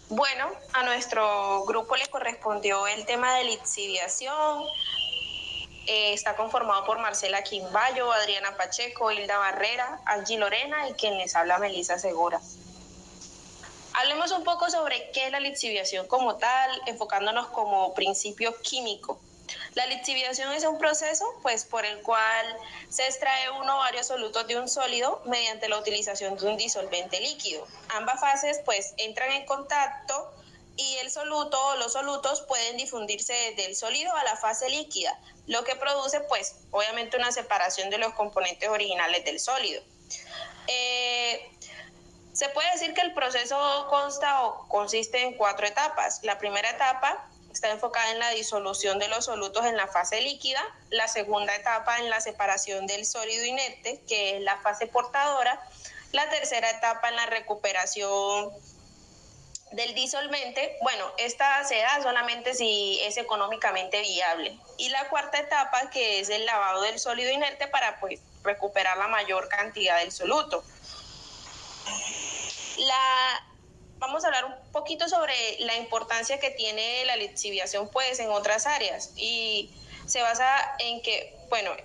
Bueno, a nuestro grupo le correspondió el tema de lixiviación. Está conformado por Marcela Quimbayo, Adriana Pacheco, Hilda Barrera, Angie Lorena y quien les habla, Melissa Segura. Hablemos un poco sobre qué es la lixiviación como tal, enfocándonos como principio químico. La lixiviación es un proceso por el cual se extrae uno o varios solutos de un sólido mediante la utilización de un disolvente líquido. Ambas fases entran en contacto y el soluto o los solutos pueden difundirse desde el sólido a la fase líquida, lo que produce obviamente una separación de los componentes originales del sólido. Se puede decir que el proceso consiste en 4 etapas. La primera etapa está enfocada en la disolución de los solutos en la fase líquida, la segunda etapa en la separación del sólido inerte, que es la fase portadora, la tercera etapa en la recuperación del disolvente, esta se da solamente si es económicamente viable, y la cuarta etapa, que es el lavado del sólido inerte para recuperar la mayor cantidad del soluto. Vamos a hablar un poquito sobre la importancia que tiene la lixiviación en otras áreas, y se basa en que,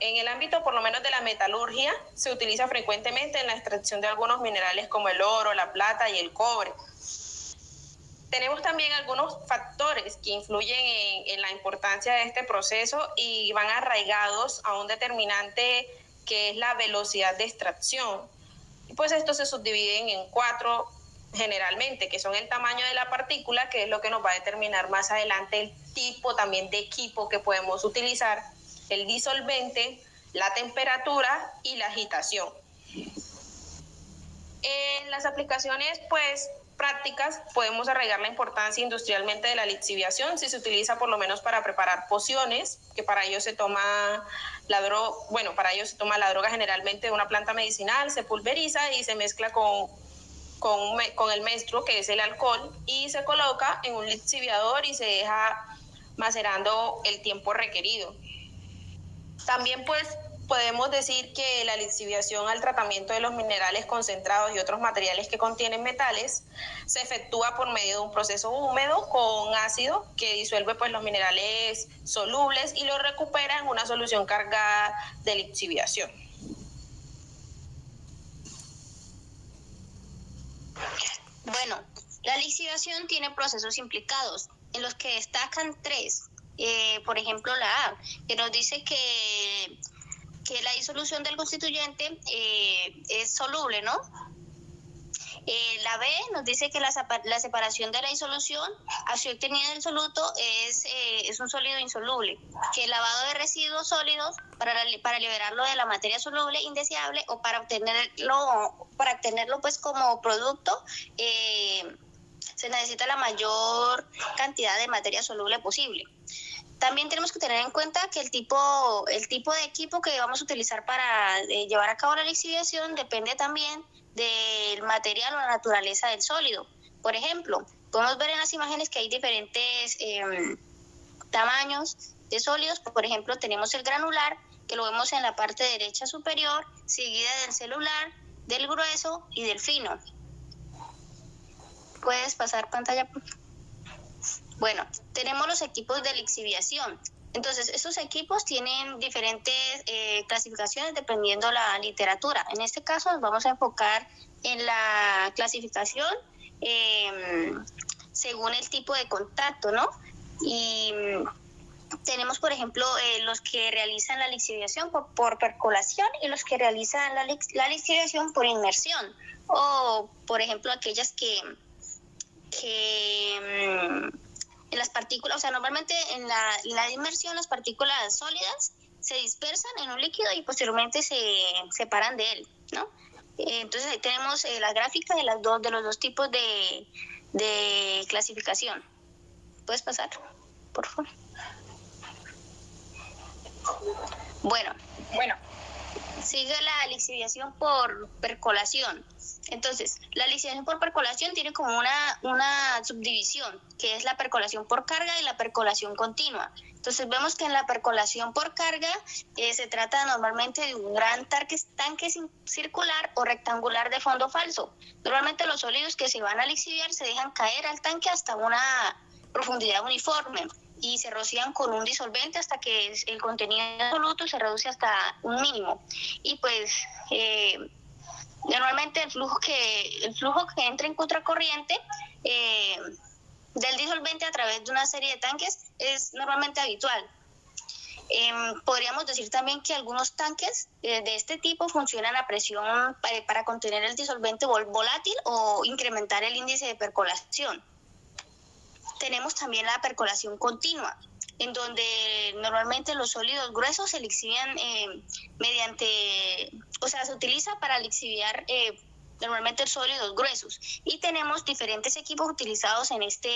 en el ámbito por lo menos de la metalurgia, se utiliza frecuentemente en la extracción de algunos minerales como el oro, la plata y el cobre. Tenemos también algunos factores que influyen en la importancia de este proceso y van arraigados a un determinante que es la velocidad de extracción. Estos se subdividen en 4 generalmente, que son el tamaño de la partícula, que es lo que nos va a determinar más adelante el tipo también de equipo que podemos utilizar, el disolvente, la temperatura y la agitación. En las aplicaciones prácticas podemos arraigar la importancia industrialmente de la lixiviación si se utiliza por lo menos para preparar pociones, que para ello se toma la droga generalmente de una planta medicinal, se pulveriza y se mezcla con el menstruo, que es el alcohol, y se coloca en un lixiviador y se deja macerando el tiempo requerido. También podemos decir que la lixiviación al tratamiento de los minerales concentrados y otros materiales que contienen metales se efectúa por medio de un proceso húmedo con ácido que disuelve los minerales solubles y los recupera en una solución cargada de lixiviación. Bueno, la lixiviación tiene procesos implicados, en los que destacan 3. Por ejemplo, la A, que nos dice que la disolución del constituyente es soluble, ¿no? La B nos dice que la separación de la disolución así obtenida del soluto es un sólido insoluble, que el lavado de residuos sólidos para liberarlo de la materia soluble indeseable o para obtenerlo como producto se necesita la mayor cantidad de materia soluble posible. También tenemos que tener en cuenta que el tipo de equipo que vamos a utilizar para llevar a cabo la lixiviación depende también del material o la naturaleza del sólido. Por ejemplo, podemos ver en las imágenes que hay diferentes tamaños de sólidos. Por ejemplo, tenemos el granular, que lo vemos en la parte derecha superior, seguida del celular, del grueso y del fino. ¿Puedes pasar pantalla, por favor? Bueno, tenemos los equipos de lixiviación. Entonces, estos equipos tienen diferentes clasificaciones dependiendo la literatura. En este caso, nos vamos a enfocar en la clasificación según el tipo de contacto, ¿no? Y tenemos, por ejemplo, los que realizan la lixiviación por percolación y los que realizan la lixiviación por inmersión. O, por ejemplo, aquellas que en las partículas, normalmente en la inmersión las partículas sólidas se dispersan en un líquido y posteriormente se separan de él, ¿no? Entonces ahí tenemos las gráficas de los dos tipos de clasificación. ¿Puedes pasar, por favor? Bueno, sigue la lixiviación por percolación. Entonces, la lixiviación por percolación tiene como una subdivisión, que es la percolación por carga y la percolación continua. Entonces, vemos que en la percolación por carga se trata normalmente de un gran tanque circular o rectangular de fondo falso. Normalmente los sólidos que se van a lixiviar se dejan caer al tanque hasta una profundidad uniforme y se rocían con un disolvente hasta que el contenido absoluto se reduce hasta un mínimo. Y pues normalmente el flujo que entra en contracorriente del disolvente a través de una serie de tanques es normalmente habitual. Podríamos decir también que algunos tanques de este tipo funcionan a presión para contener el disolvente volátil o incrementar el índice de percolación. Tenemos también la percolación continua, en donde normalmente los sólidos gruesos se lixivian se utiliza para lixiviar normalmente sólidos gruesos. Y tenemos diferentes equipos utilizados en este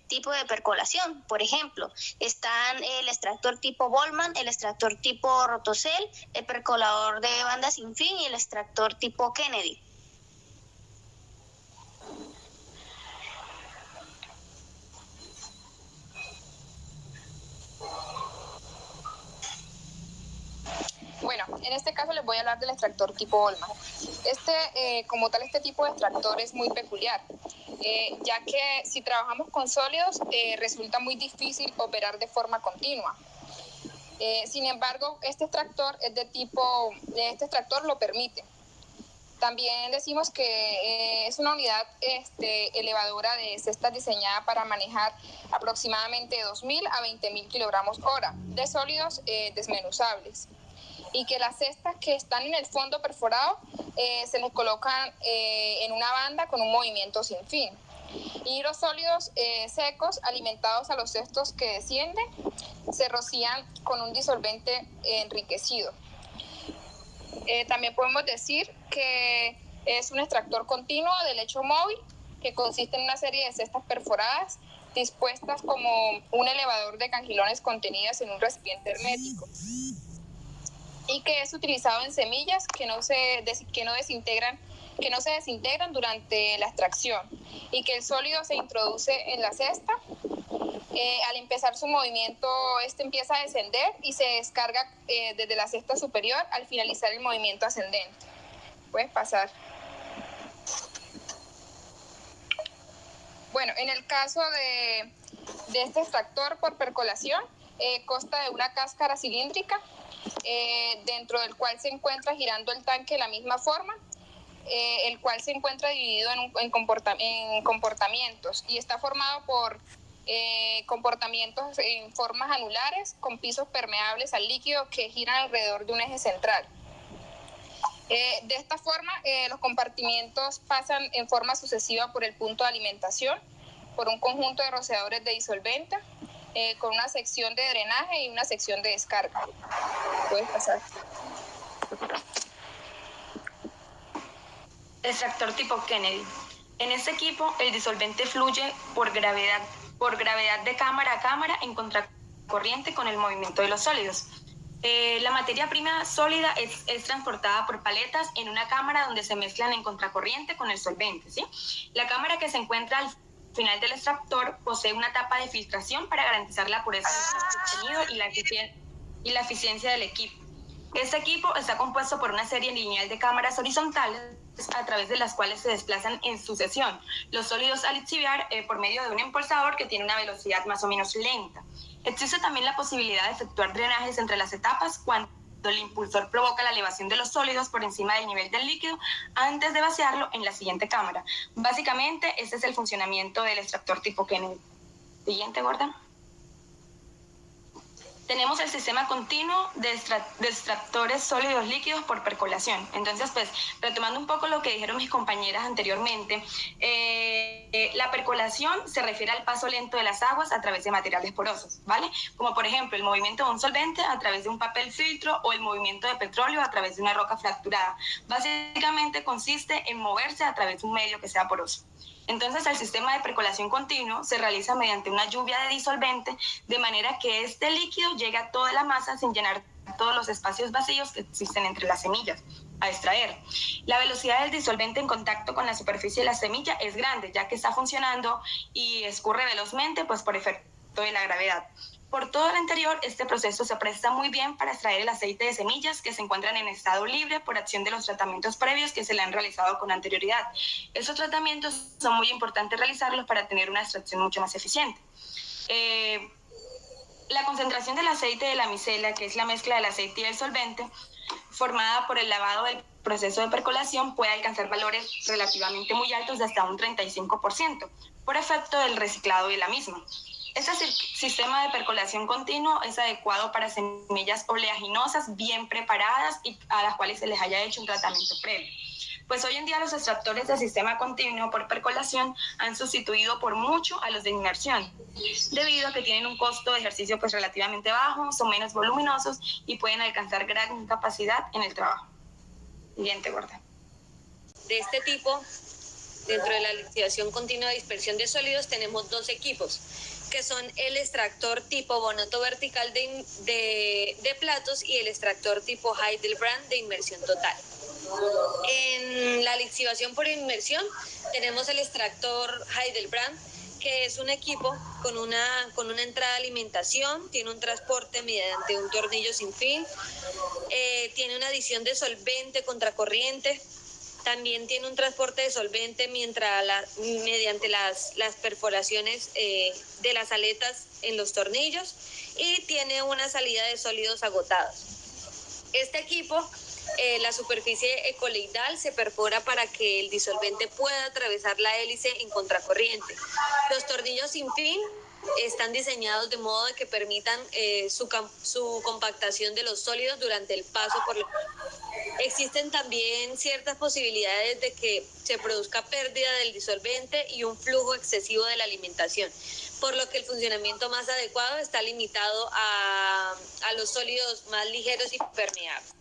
tipo de percolación. Por ejemplo, están el extractor tipo Boltzmann, el extractor tipo Rotocell, el percolador de banda sin fin y el extractor tipo Kennedy. Bueno, en este caso les voy a hablar del extractor tipo Boltzmann. Como tal, este tipo de extractor es muy peculiar, ya que si trabajamos con sólidos resulta muy difícil operar de forma continua. Sin embargo, este extractor lo permite. También decimos que es una unidad elevadora de cestas diseñada para manejar aproximadamente 2.000 a 20.000 kilogramos hora de sólidos desmenuzables. Y que las cestas que están en el fondo perforado se les colocan en una banda con un movimiento sin fin. Y los sólidos secos alimentados a los cestos que descienden se rocían con un disolvente enriquecido. También podemos decir que es un extractor continuo de lecho móvil que consiste en una serie de cestas perforadas dispuestas como un elevador de cangilones contenidas en un recipiente hermético, y que es utilizado en semillas que no se desintegran durante la extracción, y que el sólido se introduce en la cesta. Al empezar su movimiento, empieza a descender y se descarga desde la cesta superior al finalizar el movimiento ascendente. Puedes pasar. Bueno, en el caso de este extractor por percolación, consta de una cáscara cilíndrica dentro del cual se encuentra girando el tanque de la misma forma, el cual se encuentra dividido en comportamientos y está formado por comportamientos en formas anulares con pisos permeables al líquido que giran alrededor de un eje central. De esta forma, los compartimientos pasan en forma sucesiva por el punto de alimentación, por un conjunto de rociadores de disolvente, con una sección de drenaje y una sección de descarga. Puedes pasar. Extractor tipo Kennedy. En este equipo, el disolvente fluye por gravedad de cámara a cámara en contracorriente con el movimiento de los sólidos. La materia prima sólida es transportada por paletas en una cámara donde se mezclan en contracorriente con el solvente, ¿sí? La cámara que se encuentra al final del extractor posee una tapa de filtración para garantizar la pureza del contenido y la eficiencia del equipo. Este equipo está compuesto por una serie lineal de cámaras horizontales a través de las cuales se desplazan en sucesión los sólidos a lixiviar por medio de un impulsador que tiene una velocidad más o menos lenta. Existe también la posibilidad de efectuar drenajes entre las etapas cuando el impulsor provoca la elevación de los sólidos por encima del nivel del líquido antes de vaciarlo en la siguiente cámara. Básicamente, este es el funcionamiento del extractor tipo Kennedy. Siguiente, Gordon. Tenemos el sistema continuo de extractores sólidos líquidos por percolación. Entonces, pues, retomando un poco lo que dijeron mis compañeras anteriormente, la percolación se refiere al paso lento de las aguas a través de materiales porosos, ¿vale? Como por ejemplo el movimiento de un solvente a través de un papel filtro o el movimiento de petróleo a través de una roca fracturada. Básicamente consiste en moverse a través de un medio que sea poroso. Entonces, el sistema de percolación continuo se realiza mediante una lluvia de disolvente, de manera que este líquido llegue a toda la masa sin llenar todos los espacios vacíos que existen entre las semillas a extraer. La velocidad del disolvente en contacto con la superficie de la semilla es grande, ya que está funcionando y escurre velozmente, pues por efecto de la gravedad. Por todo el anterior, este proceso se presta muy bien para extraer el aceite de semillas que se encuentran en estado libre por acción de los tratamientos previos que se le han realizado con anterioridad. Esos tratamientos son muy importantes realizarlos para tener una extracción mucho más eficiente. La concentración del aceite de la micela, que es la mezcla del aceite y el solvente, formada por el lavado del proceso de percolación, puede alcanzar valores relativamente muy altos de hasta un 35%, por efecto del reciclado de la misma. Este sistema de percolación continuo es adecuado para semillas oleaginosas bien preparadas y a las cuales se les haya hecho un tratamiento previo. Pues hoy en día los extractores de sistema continuo por percolación han sustituido por mucho a los de inmersión, debido a que tienen un costo de ejercicio pues relativamente bajo, son menos voluminosos y pueden alcanzar gran capacidad en el trabajo. Siguiente, Gorda. De este tipo, dentro de la lixiviación continua de dispersión de sólidos, tenemos dos equipos, que son el extractor tipo Bonoto vertical de platos y el extractor tipo Heidelbrand de inmersión total. En la lixiviación por inmersión tenemos el extractor Heidelbrand, que es un equipo con una entrada de alimentación, tiene un transporte mediante un tornillo sin fin, tiene una adición de solvente contracorriente, también tiene un transporte de solvente mediante las perforaciones de las aletas en los tornillos y tiene una salida de sólidos agotados. Este equipo, la superficie coleidal se perfora para que el disolvente pueda atravesar la hélice en contracorriente. Los tornillos sin fin están diseñados de modo de que permitan su compactación de los sólidos durante el paso por la... Existen también ciertas posibilidades de que se produzca pérdida del disolvente y un flujo excesivo de la alimentación, por lo que el funcionamiento más adecuado está limitado a los sólidos más ligeros y permeables.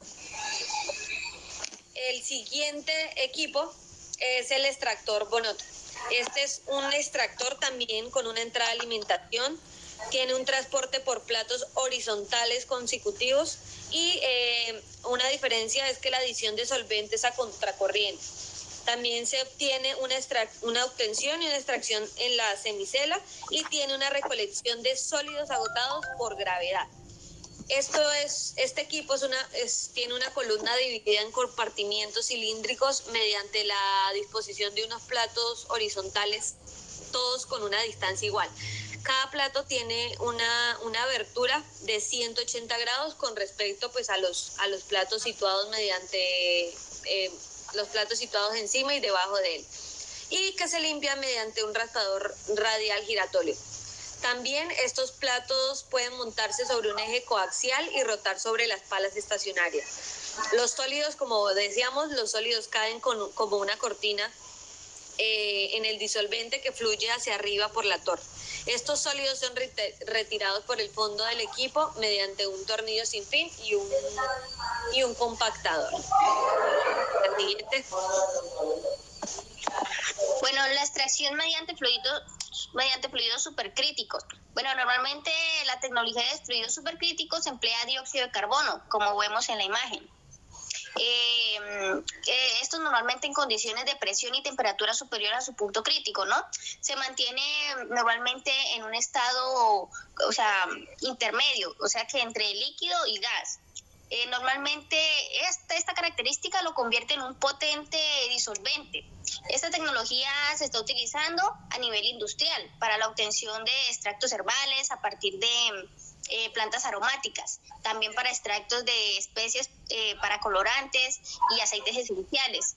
El siguiente equipo es el extractor Bonoto. Este es un extractor también con una entrada de alimentación, tiene un transporte por platos horizontales consecutivos y una diferencia es que la adición de solventes a contracorriente. También se obtiene una obtención y una extracción en la semicela y tiene una recolección de sólidos agotados por gravedad. Este equipo tiene una columna dividida en compartimientos cilíndricos mediante la disposición de unos platos horizontales, todos con una distancia igual. Cada plato tiene una abertura de 180 grados con respecto pues, a los platos situados los platos situados encima y debajo de él, y que se limpia mediante un raspador radial giratorio. También estos platos pueden montarse sobre un eje coaxial y rotar sobre las palas estacionarias. Los sólidos, como decíamos, los sólidos caen como una cortina en el disolvente que fluye hacia arriba por la torre. Estos sólidos son retirados por el fondo del equipo mediante un tornillo sin fin y un compactador. La siguiente. Bueno, la extracción mediante fluidos supercríticos. Bueno, normalmente la tecnología de fluidos supercríticos emplea dióxido de carbono, como vemos en la imagen. Esto normalmente en condiciones de presión y temperatura superior a su punto crítico, ¿no? Se mantiene normalmente en un estado, intermedio, o sea que entre líquido y gas. Normalmente esta característica lo convierte en un potente disolvente. Esta tecnología se está utilizando a nivel industrial para la obtención de extractos herbales a partir de plantas aromáticas, también para extractos de especies, para colorantes y aceites esenciales.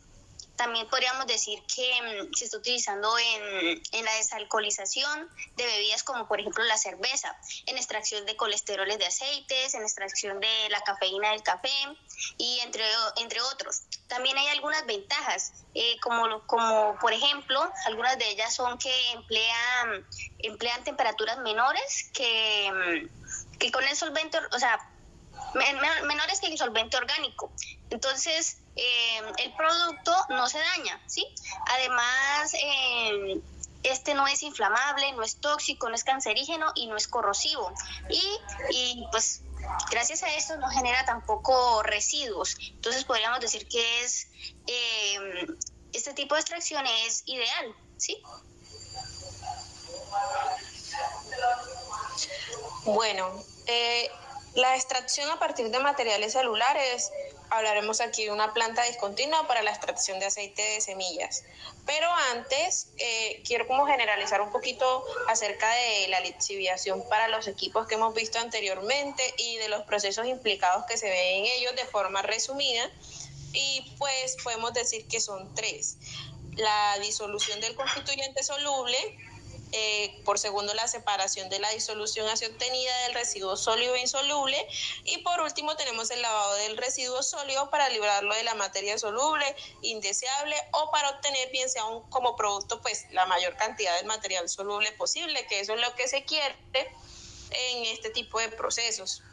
También podríamos decir que se está utilizando en la desalcoholización de bebidas como por ejemplo la cerveza, en extracción de colesteroles de aceites, en extracción de la cafeína del café y entre otros. También hay algunas ventajas, como por ejemplo, algunas de ellas son que emplean temperaturas menores que con el solvente, menores que el solvente orgánico. Entonces, el producto no se daña, ¿sí? Además, este no es inflamable, no es tóxico, no es cancerígeno y no es corrosivo. Y pues Gracias a esto no genera tampoco residuos. Entonces podríamos decir que este tipo de extracción es ideal, ¿sí? Bueno, la extracción a partir de materiales celulares, hablaremos aquí de una planta discontinua para la extracción de aceite de semillas. Pero antes, quiero como generalizar un poquito acerca de la lixiviación para los equipos que hemos visto anteriormente y de los procesos implicados que se ven en ellos de forma resumida. Y pues podemos decir que son 3. La disolución del constituyente soluble, por segundo la separación de la disolución así obtenida del residuo sólido e insoluble, y por último tenemos el lavado del residuo sólido para librarlo de la materia soluble, indeseable, o para obtener bien sea como producto pues la mayor cantidad del material soluble posible, que eso es lo que se quiere en este tipo de procesos.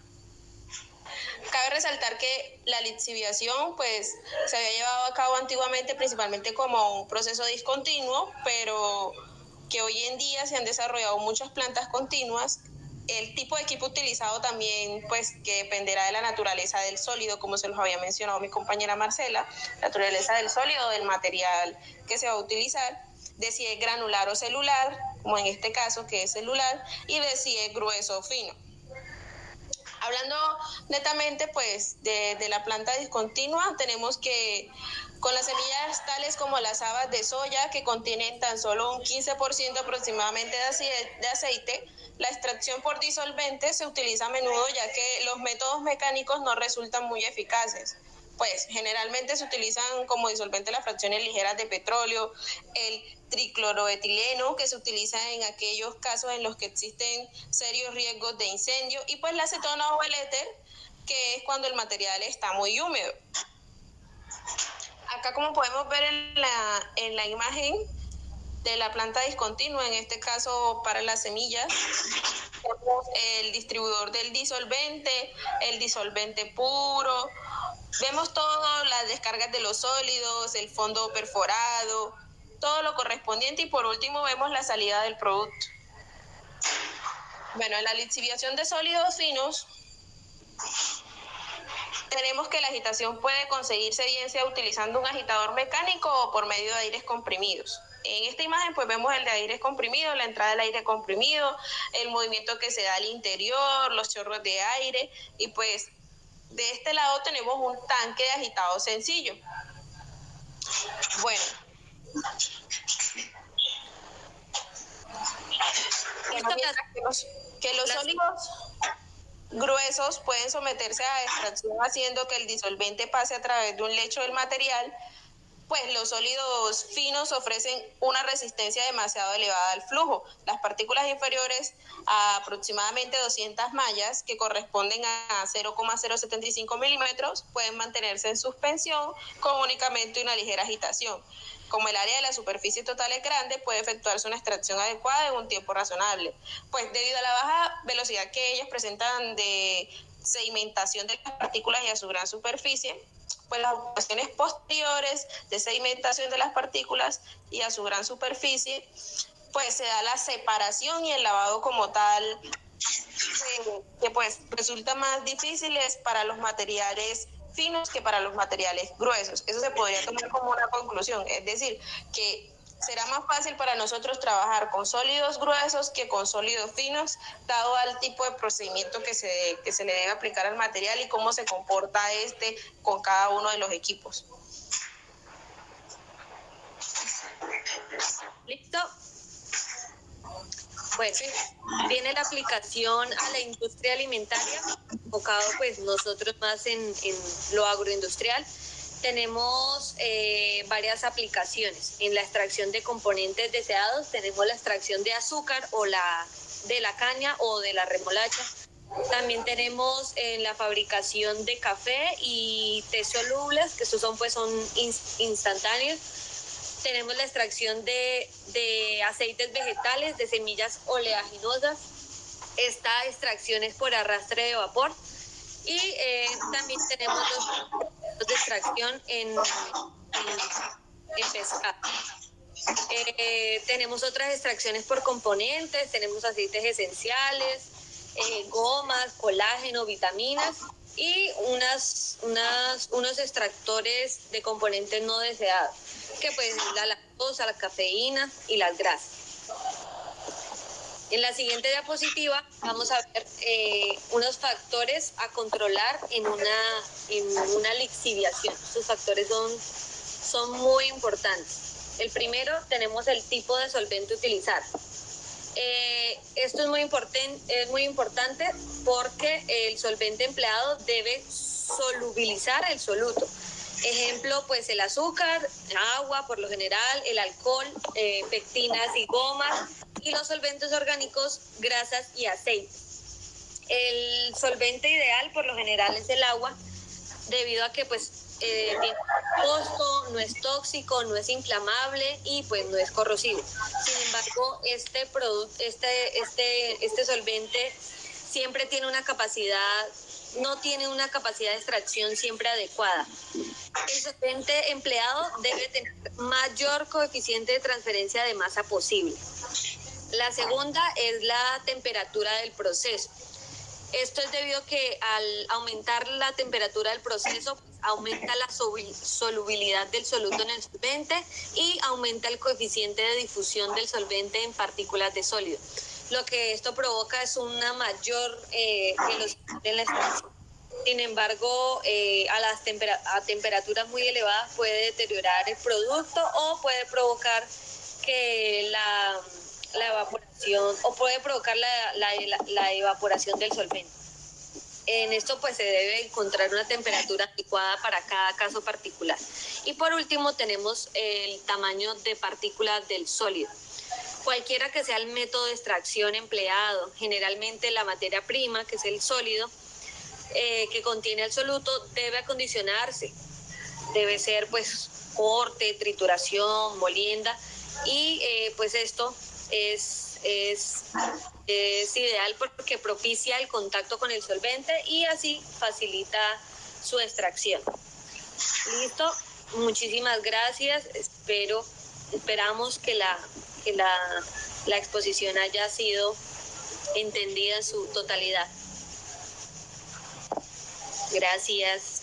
Cabe resaltar que la lixiviación pues se había llevado a cabo antiguamente principalmente como un proceso discontinuo, pero que hoy en día se han desarrollado muchas plantas continuas. El tipo de equipo utilizado también pues que dependerá de la naturaleza del sólido, como se los había mencionado mi compañera Marcela, naturaleza del sólido, del material que se va a utilizar, de si es granular o celular, como en este caso que es celular, y de si es grueso o fino. Hablando netamente pues de la planta discontinua, tenemos que con las semillas tales como las habas de soya, que contienen tan solo un 15% aproximadamente de aceite, la extracción por disolvente se utiliza a menudo ya que los métodos mecánicos no resultan muy eficaces. Pues generalmente se utilizan como disolvente las fracciones ligeras de petróleo, el tricloroetileno, que se utiliza en aquellos casos en los que existen serios riesgos de incendio, y pues la acetona o el éter, que es cuando el material está muy húmedo. Acá, como podemos ver en la imagen de la planta discontinua, en este caso para las semillas, tenemos el distribuidor del disolvente, el disolvente puro, vemos todas las descargas de los sólidos, el fondo perforado, todo lo correspondiente, y por último vemos la salida del producto. Bueno, en la lixiviación de sólidos finos tenemos que la agitación puede conseguirse bien sea utilizando un agitador mecánico o por medio de aires comprimidos. En esta imagen pues vemos el de aire comprimido, la entrada del aire comprimido, el movimiento que se da al interior, los chorros de aire, y pues de este lado tenemos un tanque de agitado sencillo. Bueno, que los sólidos gruesos pueden someterse a extracción haciendo que el disolvente pase a través de un lecho del material, pues los sólidos finos ofrecen una resistencia demasiado elevada al flujo. Las partículas inferiores a aproximadamente 200 mallas, que corresponden a 0,075 milímetros, pueden mantenerse en suspensión con únicamente una ligera agitación. Como el área de la superficie total es grande, puede efectuarse una extracción adecuada en un tiempo razonable. Pues debido a la baja velocidad que ellas presentan de sedimentación de las partículas y a su gran superficie, pues las operaciones posteriores de sedimentación de las partículas y a su gran superficie, pues se da la separación y el lavado como tal, que pues resulta más difíciles para los materiales finos que para los materiales gruesos. Eso se podría tomar como una conclusión, es decir, que será más fácil para nosotros trabajar con sólidos gruesos que con sólidos finos, dado al tipo de procedimiento que se le debe aplicar al material y cómo se comporta con cada uno de los equipos. ¿Listo? Bueno, viene la aplicación a la industria alimentaria, enfocado pues nosotros más en lo agroindustrial. Tenemos varias aplicaciones. En la extracción de componentes deseados tenemos la extracción de azúcar o de la caña o de la remolacha. También tenemos en la fabricación de café y té solubles, que estos son instantáneos. Tenemos la extracción de aceites vegetales, de semillas oleaginosas. Esta extracción es por arrastre de vapor. Y también tenemos los de extracción en pescado. Tenemos otras extracciones por componentes, tenemos aceites esenciales, gomas, colágeno, vitaminas y unos extractores de componentes no deseados, que pues la lactosa, la cafeína y las grasas. En la siguiente diapositiva vamos a ver unos factores a controlar en una lixiviación. Estos factores son muy importantes. El primero, tenemos el tipo de solvente a utilizar. Esto es muy importante porque el solvente empleado debe solubilizar el soluto. Ejemplo, pues el azúcar, agua por lo general, el alcohol, pectinas y gomas, y los solventes orgánicos, grasas y aceites. El solvente ideal por lo general es el agua, debido a que pues tiene costo, no es tóxico, no es inflamable y pues no es corrosivo. Sin embargo, este solvente siempre tiene no tiene una capacidad de extracción siempre adecuada. El solvente empleado debe tener mayor coeficiente de transferencia de masa posible. La segunda es la temperatura del proceso. Esto es debido a que al aumentar la temperatura del proceso, aumenta la solubilidad del soluto en el solvente y aumenta el coeficiente de difusión del solvente en partículas de sólido. Lo que esto provoca es una mayor velocidad en la extracción. Sin embargo, a temperaturas muy elevadas puede deteriorar el producto o puede provocar que la evaporación, o puede provocar la evaporación del solvente. En esto pues se debe encontrar una temperatura adecuada para cada caso particular. Y por último tenemos el tamaño de partículas del sólido. Cualquiera que sea el método de extracción empleado, generalmente la materia prima, que es el sólido, que contiene el soluto, debe acondicionarse. Debe ser pues corte, trituración, molienda, y pues esto es ideal porque propicia el contacto con el solvente y así facilita su extracción. Listo, muchísimas gracias. Esperamos que la exposición haya sido entendida en su totalidad. Gracias.